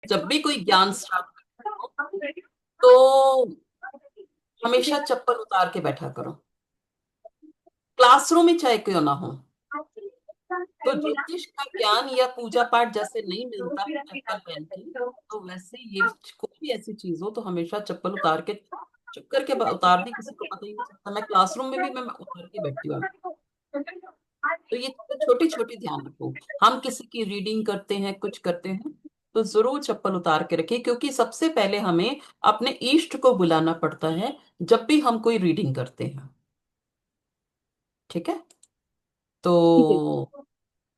जब भी कोई ज्ञान स्टार्ट करते हो तो हमेशा चप्पल उतार के बैठा करो, क्लासरूम में चाहे क्यों ना हो। तो ज्योतिष का ज्ञान या पूजा पाठ जैसे नहीं मिलता है चप्पल पहन के, तो वैसे ये कोई भी ऐसी चीज हो तो हमेशा चप्पल उतार के, चुप करके उतारनी किसी को पता ही नहीं चलता। मैं क्लासरूम में भी मैं उतार के बैठती हूँ। तो ये छोटी छोटी ध्यान रखो। हम किसी की रीडिंग करते हैं, कुछ करते हैं, तो जरूर चप्पल उतार के रखिए, क्योंकि सबसे पहले हमें अपने इष्ट को बुलाना पड़ता है जब भी हम कोई रीडिंग करते हैं। ठीक है। ठीक है। तो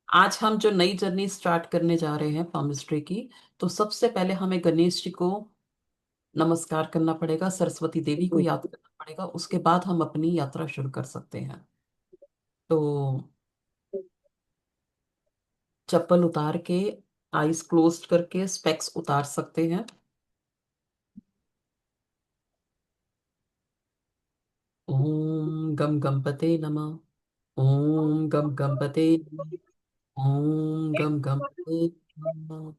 आज हम जो नई जर्नी स्टार्ट करने जा रहे हैं पामिस्ट्री की, तो सबसे पहले हमें गणेश जी को नमस्कार करना पड़ेगा, सरस्वती देवी को याद करना पड़ेगा, उसके बाद हम अपनी यात्रा शुरू कर सकते हैं। तो चप्पल उतार के, आईज क्लोज करके स्पेक्स उतार सकते हैं। ओम गम गणपते नमः। ओम गम गणपते नमः। ओम गम गणपते नमः।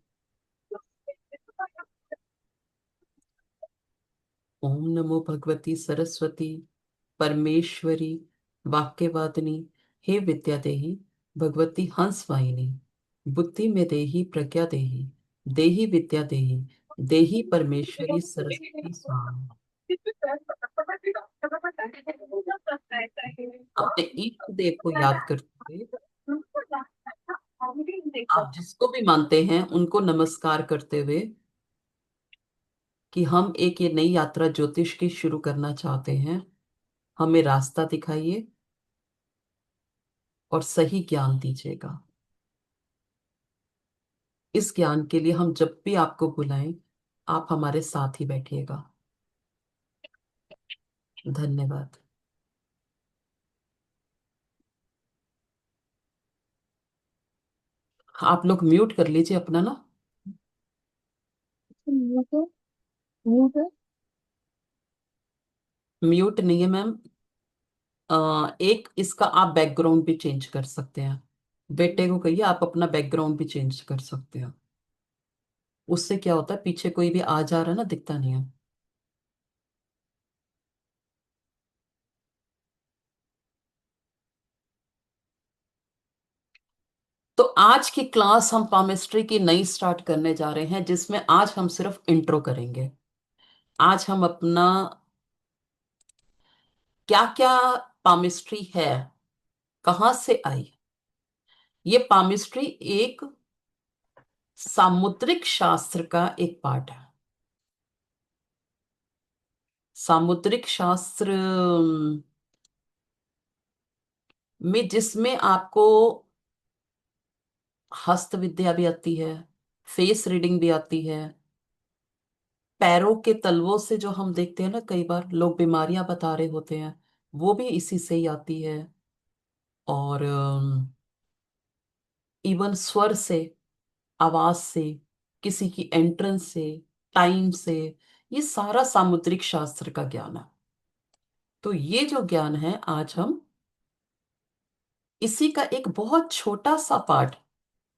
ओम नमो भगवती सरस्वती परमेश्वरी वाक्यवादिनी, हे विद्या देही भगवती हंस वाहिनी, बुद्धि में देही प्रज्ञा देही, देही विद्या देही, देही परमेश्वरी सरस्वती स्वाहा। अपने इष्ट देव को याद करते हुए, आप जिसको भी मानते हैं उनको नमस्कार करते हुए, कि हम एक ये नई यात्रा ज्योतिष की शुरू करना चाहते हैं, हमें रास्ता दिखाइए और सही ज्ञान दीजिएगा। इस ज्ञान के लिए हम जब भी आपको बुलाएं, आप हमारे साथ ही बैठिएगा। धन्यवाद। आप लोग म्यूट कर लीजिए अपना ना। म्यूट है। म्यूट है। म्यूट नहीं है मैम। एक इसका आप बैकग्राउंड भी चेंज कर सकते हैं। बेटे को कहिए आप अपना बैकग्राउंड भी चेंज कर सकते हैं। उससे क्या होता है, पीछे कोई भी आ जा रहा है ना, दिखता नहीं है। तो आज की क्लास हम पामिस्ट्री की नई स्टार्ट करने जा रहे हैं, जिसमें आज हम सिर्फ इंट्रो करेंगे। आज हम अपना क्या क्या पामिस्ट्री है, कहाँ से आई। ये पामिस्ट्री एक सामुद्रिक शास्त्र का एक पार्ट है। सामुद्रिक शास्त्र में जिसमें आपको हस्त विद्या भी आती है, फेस रीडिंग भी आती है, पैरों के तलवों से जो हम देखते हैं ना, कई बार लोग बीमारियां बता रहे होते हैं, वो भी इसी से ही आती है। और इवन स्वर से, आवाज से, किसी की एंट्रेंस से, टाइम से, ये सारा सामुद्रिक शास्त्र का ज्ञान है। तो ये जो ज्ञान है, आज हम इसी का एक बहुत छोटा सा पार्ट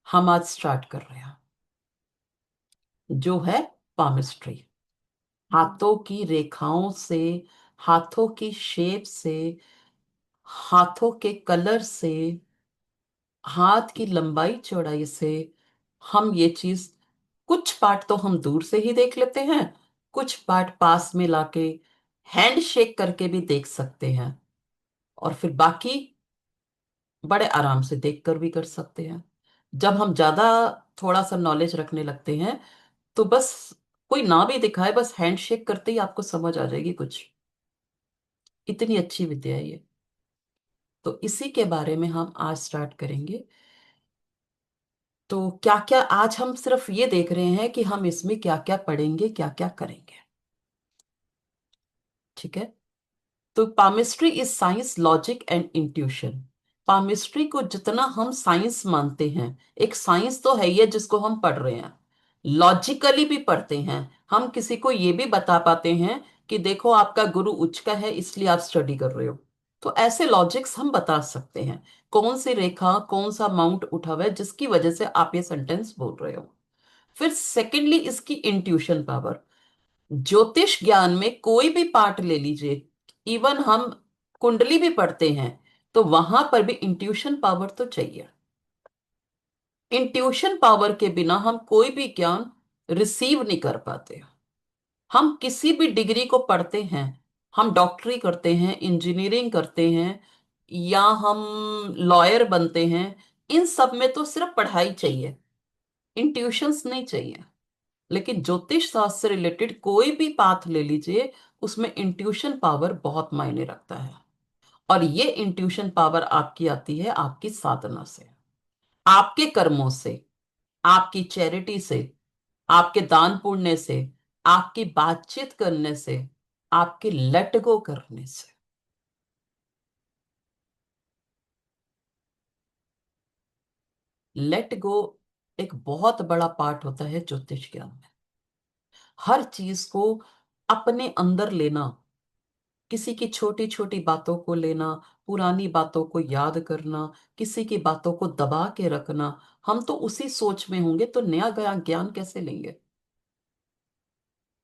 हम आज स्टार्ट कर रहे हैं, जो है पामिस्ट्री। हाथों की रेखाओं से, हाथों की शेप से, हाथों के कलर से, हाथ की लंबाई चौड़ाई से हम ये चीज, कुछ पार्ट तो हम दूर से ही देख लेते हैं, कुछ पार्ट पास में लाके हैंड शेक करके भी देख सकते हैं, और फिर बाकी बड़े आराम से देखकर भी कर सकते हैं। जब हम ज्यादा थोड़ा सा नॉलेज रखने लगते हैं, तो बस कोई ना भी दिखाए, बस हैंड शेक करते ही आपको समझ आ जाएगी कुछ। इतनी अच्छी विद्या है ये। तो इसी के बारे में हम आज स्टार्ट करेंगे। तो क्या क्या आज हम सिर्फ ये देख रहे हैं कि हम इसमें क्या क्या पढ़ेंगे, क्या क्या करेंगे। ठीक है। तो palmistry is science, logic and intuition. Palmistry को जितना हम साइंस मानते हैं, एक साइंस तो है ही है जिसको हम पढ़ रहे हैं, लॉजिकली भी पढ़ते हैं। हम किसी को ये भी बता पाते हैं कि देखो आपका गुरु उच्च का है इसलिए आप स्टडी कर रहे हो। तो ऐसे लॉजिक्स हम बता सकते हैं, कौन सी रेखा, कौन सा माउंट उठा हुआ है जिसकी वजह से आप ये सेंटेंस बोल रहे हो। फिर सेकेंडली इसकी इंट्यूशन पावर। ज्योतिष ज्ञान में कोई भी पार्ट ले लीजिए, इवन हम कुंडली भी पढ़ते हैं, तो वहां पर भी इंट्यूशन पावर तो चाहिए। इंट्यूशन पावर के बिना हम कोई भी ज्ञान रिसीव नहीं कर पाते। हम किसी भी डिग्री को पढ़ते हैं, हम डॉक्टरी करते हैं, इंजीनियरिंग करते हैं, या हम लॉयर बनते हैं, इन सब में तो सिर्फ पढ़ाई चाहिए, इंट्यूशंस नहीं चाहिए। लेकिन ज्योतिष शास्त्र से रिलेटेड कोई भी पाथ ले लीजिए, उसमें इंट्यूशन पावर बहुत मायने रखता है। और ये इंट्यूशन पावर आपकी आती है आपकी साधना से, आपके कर्मों से, आपकी चैरिटी से, आपके दान पुण्य से, आपकी बातचीत करने से, आपके लेट गो करने से। लेट गो एक बहुत बड़ा पार्ट होता है ज्योतिष ज्ञान में। हर चीज को अपने अंदर लेना, किसी की छोटी छोटी बातों को लेना, पुरानी बातों को याद करना, किसी की बातों को दबा के रखना। हम तो उसी सोच में होंगे तो नया ज्ञान ज्ञान कैसे लेंगे।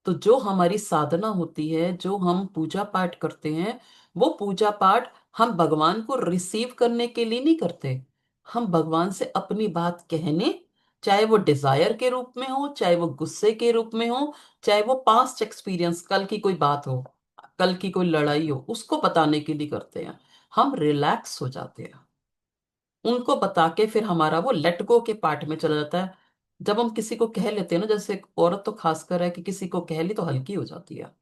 तो जो हमारी साधना होती है, जो हम पूजा पाठ करते हैं, वो पूजा पाठ हम भगवान को रिसीव करने के लिए नहीं करते। हम भगवान से अपनी बात कहने, चाहे वो डिजायर के रूप में हो, चाहे वो गुस्से के रूप में हो, चाहे वो पास्ट एक्सपीरियंस, कल की कोई बात हो, कल की कोई लड़ाई हो, उसको बताने के लिए करते हैं। हम रिलैक्स हो जाते हैं उनको बता के, फिर हमारा वो लेट गो के पार्ट में चला जाता है। जब हम किसी को कह लेते हैं ना, जैसे एक औरत तो खासकर है कि किसी को कह ली तो हल्की हो जाती है।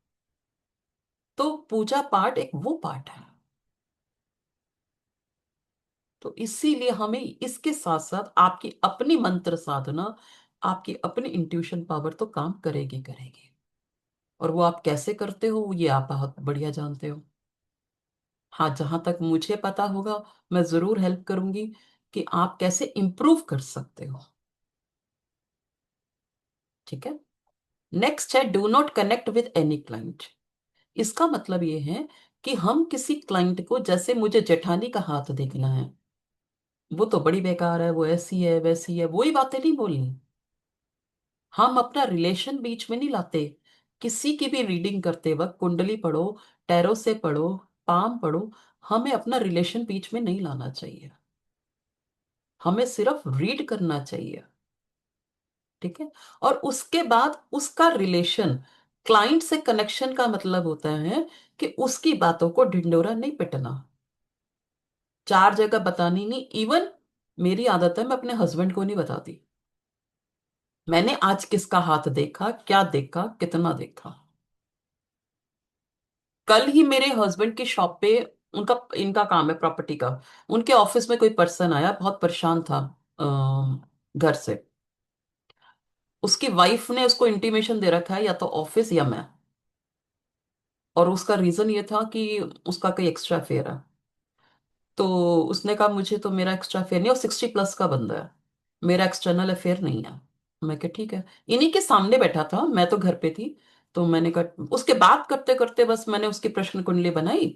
तो पूजा पाठ एक वो पार्ट है। तो इसीलिए हमें इसके साथ साथ आपकी अपनी मंत्र साधना, आपकी अपनी इंट्यूशन पावर तो काम करेगी करेगी। और वो आप कैसे करते हो ये आप बहुत बढ़िया जानते हो। हाँ, जहां तक मुझे पता होगा मैं जरूर हेल्प करूंगी कि आप कैसे इंप्रूव कर सकते हो। ठीक है। नेक्स्ट है, do not connect with any client. इसका मतलब ये है कि हम किसी क्लाइंट को, जैसे मुझे जेठानी का हाथ देखना है, वो तो बड़ी बेकार है, वो ऐसी है वैसी है, वही बातें नहीं बोलनी। हम अपना रिलेशन बीच में नहीं लाते। किसी की भी रीडिंग करते वक्त कुंडली पढ़ो, टैरो से पढ़ो, पाम पढ़ो, हमें अपना रिलेशन बीच में नहीं लाना चाहिए। हमें सिर्फ रीड करना चाहिए। ठीक है। और उसके बाद उसका रिलेशन, क्लाइंट से कनेक्शन का मतलब होता है कि उसकी बातों को ढिंडोरा नहीं पिटना, चार जगह बतानी नहीं। इवन मेरी आदत है, मैं अपने हस्बैंड को नहीं बताती मैंने आज किसका हाथ देखा, क्या देखा, कितना देखा। कल ही मेरे हस्बैंड की शॉप पे, उनका इनका काम है प्रॉपर्टी का, उनके ऑफिस में कोई पर्सन आया, बहुत परेशान था घर से। उसकी वाइफ ने उसको इंटीमेशन दे रखा है या तो ऑफिस या मैं। और उसका रीजन ये था कि उसका कोई एक्स्ट्रा फेयर है। तो उसने कहा मुझे तो मेरा एक्स्ट्रा फेयर नहीं, और 60+ का बंदा है, मेरा एक्सटर्नल अफेयर नहीं है। मैं कहा ठीक है। इन्हीं के सामने बैठा था, मैं तो घर पे थी। तो मैंने कहा, उसके बात करते करते बस मैंने उसकी प्रश्न कुंडली बनाई,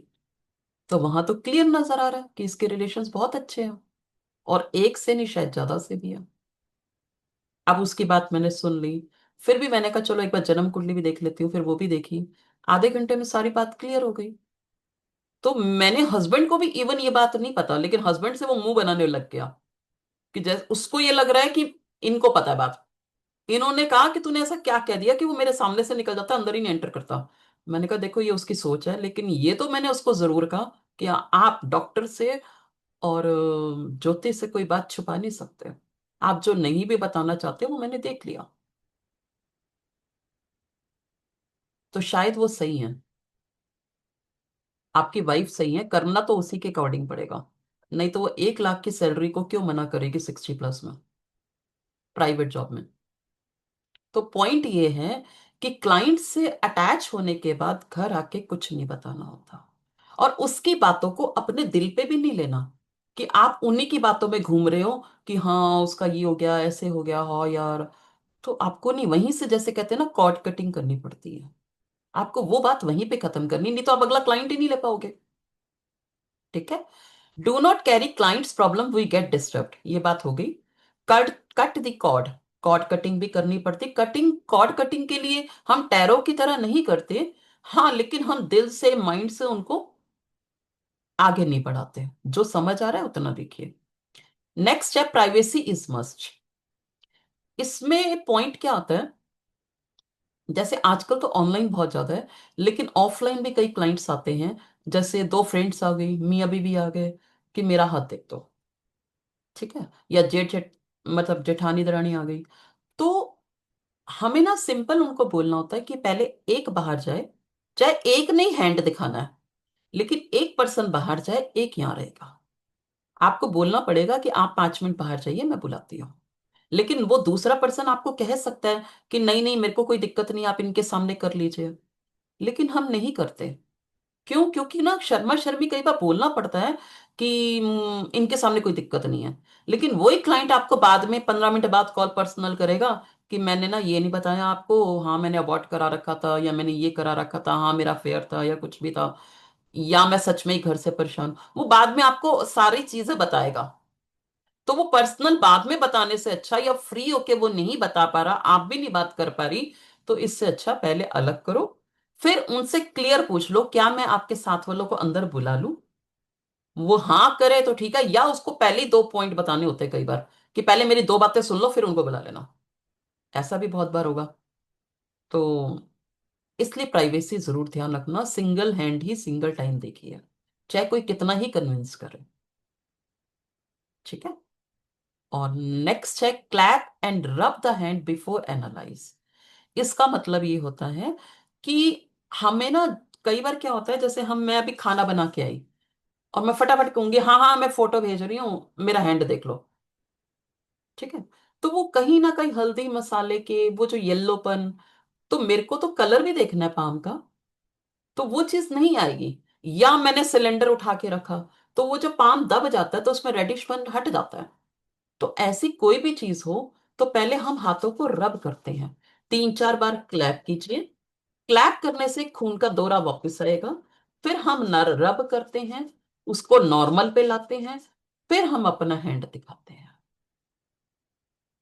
तो वहां तो क्लियर नजर आ रहा है कि इसके रिलेशंस बहुत अच्छे हैं, और एक से नहीं शायद ज्यादा से भी है। अब उसकी बात मैंने सुन ली, फिर भी मैंने कहा चलो एक बार जन्म कुंडली भी देख लेती हूँ, फिर वो भी देखी। आधे घंटे में सारी बात क्लियर हो गई। तो मैंने हस्बैंड को भी इवन ये बात नहीं पता, लेकिन हस्बैंड से वो मुंह बनाने लग गया कि जैसे उसको ये लग रहा है कि इनको पता है बात। इन्होंने कहा कि तूने ऐसा क्या कह दिया कि वो मेरे सामने से निकल जाता, अंदर ही नहीं एंटर करता। मैंने कहा देखो ये उसकी सोच है, लेकिन ये तो मैंने उसको जरूर कहा कि आप डॉक्टर से और ज्योतिष से कोई बात छुपा नहीं सकते। आप जो नहीं भी बताना चाहते वो मैंने देख लिया। तो शायद वो सही है, आपकी वाइफ सही है, करना तो उसी के अकॉर्डिंग पड़ेगा। नहीं तो वो 1 लाख की सैलरी को क्यों मना करेगी 60+ में, प्राइवेट जॉब में। तो पॉइंट ये है कि क्लाइंट से अटैच होने के बाद घर आके कुछ नहीं बताना होता, और उसकी बातों को अपने दिल पे भी नहीं लेना कि आप उन्हीं की बातों में घूम रहे हो कि हाँ उसका ये हो गया, ऐसे हो गया, हाँ यार। तो आपको नहीं, वहीं से जैसे कहते हैं ना, कॉर्ड कटिंग करनी पड़ती है। आपको वो बात वहीं पे खत्म करनी, नहीं तो आप अगला क्लाइंट ही नहीं ले पाओगे। ठीक है। Do not carry clients problem, we get disturbed, ये बात हो गई। Cut cut the cord. Cord cutting भी करनी पड़ती। कटिंग, कॉर्ड कटिंग के लिए हम टैरो की तरह नहीं करते, हाँ, लेकिन हम दिल से, माइंड से उनको आगे नहीं बढ़ाते। जो समझ आ रहा है उतना देखिए। नेक्स्ट है प्राइवेसी इज मस्ट। इसमें पॉइंट क्या आता है, जैसे आजकल तो ऑनलाइन बहुत ज्यादा है, लेकिन ऑफलाइन भी कई क्लाइंट्स आते हैं। जैसे दो फ्रेंड्स आ गई, मियाँ बीवी आ गए, कि मेरा हाथ देख दो, ठीक है, या जेठ जेठ मतलब जेठानी दरानी आ गई। तो हमें ना सिंपल उनको बोलना होता है कि पहले एक बाहर जाए, चाहे एक नहीं हैंड दिखाना है, लेकिन एक पर्सन बाहर जाए, एक यहाँ रहेगा। आपको बोलना पड़ेगा कि आप 5 मिनट बाहर जाइए, मैं बुलाती हूँ। लेकिन वो दूसरा पर्सन आपको कह सकता है कि नहीं नहीं, मेरे को कोई दिक्कत नहीं, आप इनके सामने कर लीजिए। लेकिन हम नहीं करते। क्यों? क्योंकि ना शर्मा शर्मी कई बार बोलना पड़ता है कि इनके सामने कोई दिक्कत नहीं है। लेकिन वही क्लाइंट आपको बाद में 15 मिनट बाद कॉल पर्सनल करेगा कि मैंने ना ये नहीं बताया आपको, हाँ मैंने अबॉर्ट करा रखा था, या मैंने ये करा रखा था, हाँ मेरा अफेयर था, या कुछ भी था, या मैं सच में ही घर से परेशान हूं। वो बाद में आपको सारी चीजें बताएगा। तो वो पर्सनल बाद में बताने से अच्छा, या फ्री होके वो नहीं बता पा रहा, आप भी नहीं बात कर पा रही, तो इससे अच्छा पहले अलग करो। फिर उनसे क्लियर पूछ लो, क्या मैं आपके साथ वालों को अंदर बुला लूं? वो हाँ करे तो ठीक है, या उसको पहले ही 2 पॉइंट बताने होते हैं कई बार, कि पहले मेरी 2 बातें सुन लो फिर उनको बुला लेना। ऐसा भी बहुत बार होगा। तो इसलिए प्राइवेसी जरूर ध्यान रखना, सिंगल हैंड ही सिंगल टाइम देखिए, चाहे कोई कितना ही कन्विंस करे। ठीक है। और नेक्स्ट है क्लैप एंड रब द हैंड बिफोर एनालाइज। इसका मतलब ये होता है कि हमें ना, कई बार क्या होता है, जैसे मैं अभी खाना बना के आई और मैं फटाफट कहूंगी हाँ हाँ मैं फोटो भेज रही हूँ, मेरा हैंड देख लो, ठीक है। तो वो कहीं ना कहीं हल्दी मसाले के वो जो येल्लोपन, तो मेरे को तो कलर भी देखना है पाम का, तो वो चीज नहीं आएगी। या मैंने सिलेंडर उठा के रखा, तो वो जो पाम दब जाता है तो उसमें रेडिशपन हट जाता है। तो ऐसी कोई भी चीज हो, तो पहले हम हाथों को रब करते हैं, 3-4 बार क्लैप कीजिए। क्लैप करने से खून का दौरा वापस आएगा। फिर हम नर रब करते हैं, उसको नॉर्मल पे लाते हैं, फिर हम अपना हैंड दिखाते हैं।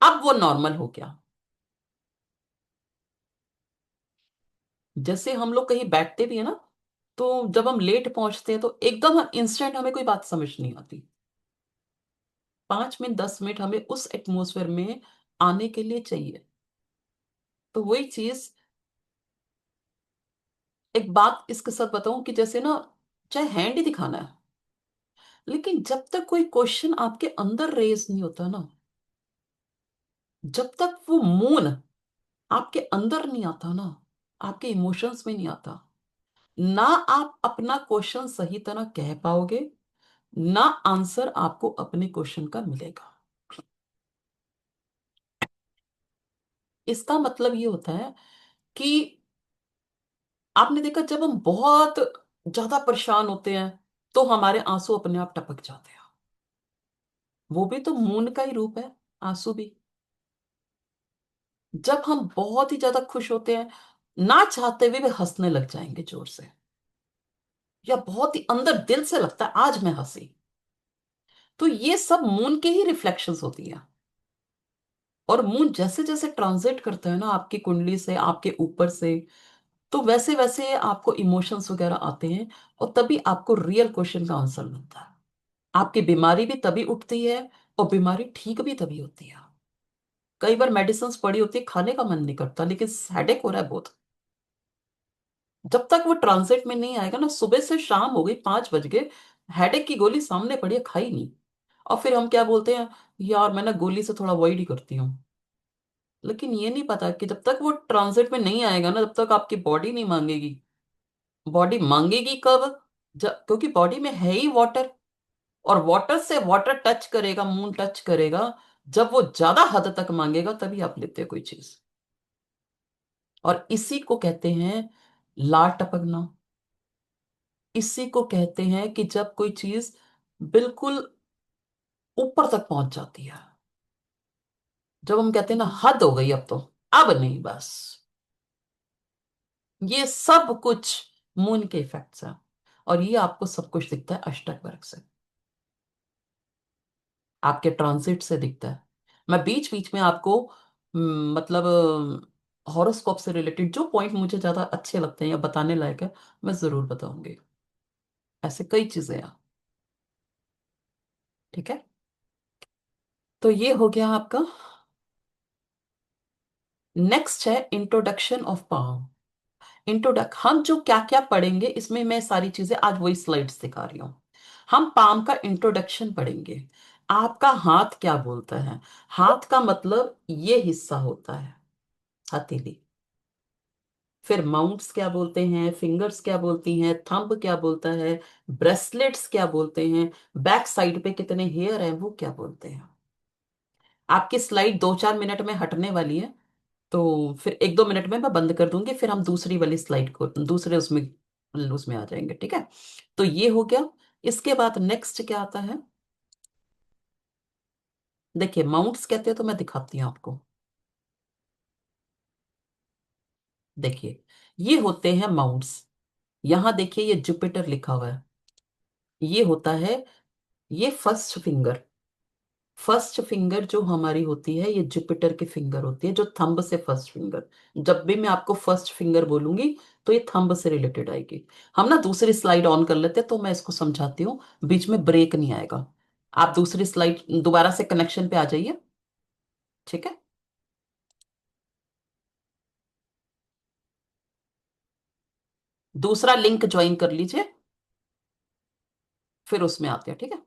अब वो नॉर्मल हो गया। जैसे हम लोग कहीं बैठते भी है ना, तो जब हम लेट पहुंचते हैं तो एकदम इंस्टेंट हमें कोई बात समझ नहीं आती। 5 मिनट 10 मिनट हमें उस एटमोसफेयर में आने के लिए चाहिए। तो वही चीज, एक बात इसके साथ बताऊं कि जैसे ना, चाहे हैंड ही दिखाना है, लेकिन जब तक कोई क्वेश्चन आपके अंदर रेज नहीं होता ना, जब तक वो मून आपके अंदर नहीं आता ना, आपके इमोशंस में नहीं आता, ना आप अपना क्वेश्चन सही तरह कह पाओगे, ना आंसर आपको अपने क्वेश्चन का मिलेगा। इसका मतलब ये होता है कि आपने देखा, जब हम बहुत ज्यादा परेशान होते हैं तो हमारे आंसू अपने आप टपक जाते हैं। वो भी तो मून का ही रूप है, आंसू भी। जब हम बहुत ही ज्यादा खुश होते हैं, ना चाहते हुए भी हंसने लग जाएंगे जोर से, या बहुत ही अंदर दिल से लगता है आज मैं हंसी। तो ये सब मून के ही रिफ्लेक्शंस होती है। और मून जैसे जैसे ट्रांजिट करता है ना आपकी कुंडली से, आपके ऊपर से, तो वैसे वैसे आपको इमोशंस वगैरह आते हैं, और तभी आपको रियल क्वेश्चन का आंसर मिलता है। आपकी बीमारी भी तभी उठती है, और बीमारी ठीक भी तभी होती है। कई बार मेडिसिन पड़ी होती है, खाने का मन नहीं करता, लेकिन हेडेक हो रहा है बहुत, जब तक वो ट्रांजिट में नहीं आएगा ना, सुबह से शाम हो गई, 5 बज गए, हेडेक की गोली सामने पड़ी है, खाई नहीं। और फिर हम क्या बोलते हैं, यार मैं ना गोली से थोड़ा अवॉइड ही करती हूँ। लेकिन ये नहीं पता कि जब तक वो ट्रांजिट में नहीं आएगा ना, तब तक आपकी बॉडी नहीं मांगेगी। बॉडी मांगेगी कब? जब, क्योंकि बॉडी में है ही वाटर, और वाटर से वाटर टच करेगा, मून टच करेगा, जब वो ज्यादा हद तक मांगेगा तभी आप लेते हो कोई चीज। और इसी को कहते हैं लार टपकना। इसी को कहते हैं कि जब कोई चीज बिल्कुल ऊपर तक पहुंच जाती है, जब हम कहते हैं ना हद हो गई अब तो, अब नहीं बस। ये सब कुछ मून के इफेक्ट्स हैं। और ये आपको सब कुछ दिखता है अष्टक वर्ग से, आपके ट्रांजिट से दिखता है। मैं बीच बीच में आपको मतलब हॉरोस्कोप से रिलेटेड जो पॉइंट मुझे ज्यादा अच्छे लगते हैं या बताने लायक है, मैं जरूर बताऊंगी। ऐसे कई चीजें हैं। ठीक है, तो ये हो गया आपका। नेक्स्ट है इंट्रोडक्शन ऑफ पाम। हम जो क्या क्या पढ़ेंगे इसमें, मैं सारी चीजें आज वही स्लाइड्स दिखा रही हूँ। हम पाम का इंट्रोडक्शन पढ़ेंगे। आपका हाथ क्या बोलता है? हाथ का मतलब ये हिस्सा होता है, हथेली। फिर माउंट्स क्या बोलते हैं, फिंगर्स क्या बोलती हैं, थंब क्या बोलता है, ब्रेसलेट्स क्या बोलते हैं, बैक साइड पे कितने हेयर हैं वो क्या बोलते हैं। आपकी स्लाइड 2-4 मिनट में हटने वाली है, तो फिर 1-2 मिनट में मैं बंद कर दूंगी, फिर हम दूसरी वाली स्लाइड को दूसरे उसमें उसमें आ जाएंगे। ठीक है, तो ये हो गया। इसके बाद नेक्स्ट क्या आता है? देखिए, माउंट्स कहते हैं तो मैं दिखाती हूँ आपको। देखिए, ये होते हैं माउंट्स। यहां देखिए, ये जुपिटर लिखा हुआ है। ये होता है, ये फर्स्ट फिंगर। फर्स्ट फिंगर जो हमारी होती है, ये जुपिटर की फिंगर होती है, जो थंब से फर्स्ट फिंगर। जब भी मैं आपको फर्स्ट फिंगर बोलूंगी तो ये थंब से रिलेटेड आएगी। हम ना दूसरी स्लाइड ऑन कर लेते हैं, तो मैं इसको समझाती हूँ, बीच में ब्रेक नहीं आएगा। आप दूसरी स्लाइड दोबारा से कनेक्शन पे आ जाइए। ठीक है, दूसरा लिंक ज्वाइन कर लीजिए, फिर उसमें आते हैं। ठीक है,